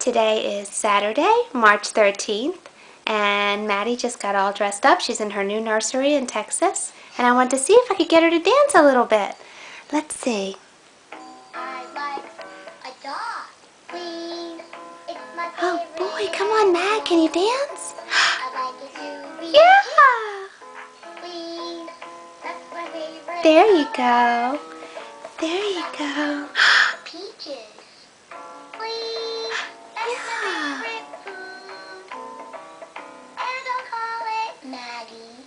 Today is Saturday, March 13th, and Maddie just got all dressed up. She's in her new nursery in Texas, and I wanted to see if I could get her to dance a little bit. Let's see. I like a dog, please. It's my Oh favorite boy, come on, Mad, can you dance? I like it to be Yeah! please. That's my favorite. There you go. There you go. Peaches. Please. That's Yeah. my favorite food. And I'll call it Maggie.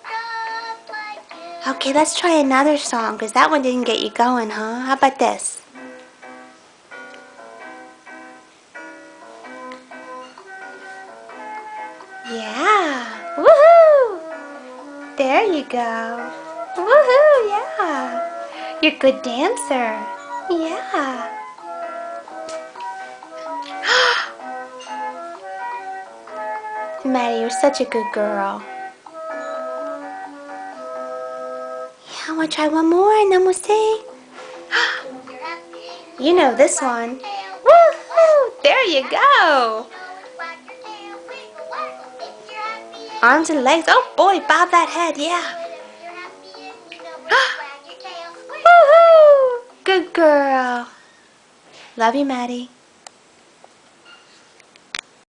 Just like you. Okay, let's try another song, because that one didn't get you going, huh? How about this? Yeah. Woohoo! There you go. Woohoo, yeah. You're a good dancer. Yeah. Maddie, you're such a good girl. Yeah, I want to try one more and then we'll see. You know this one. Woohoo! There you go. Arms and legs. Oh boy, bob that head, yeah. Woohoo! Good girl. Love you, Maddie.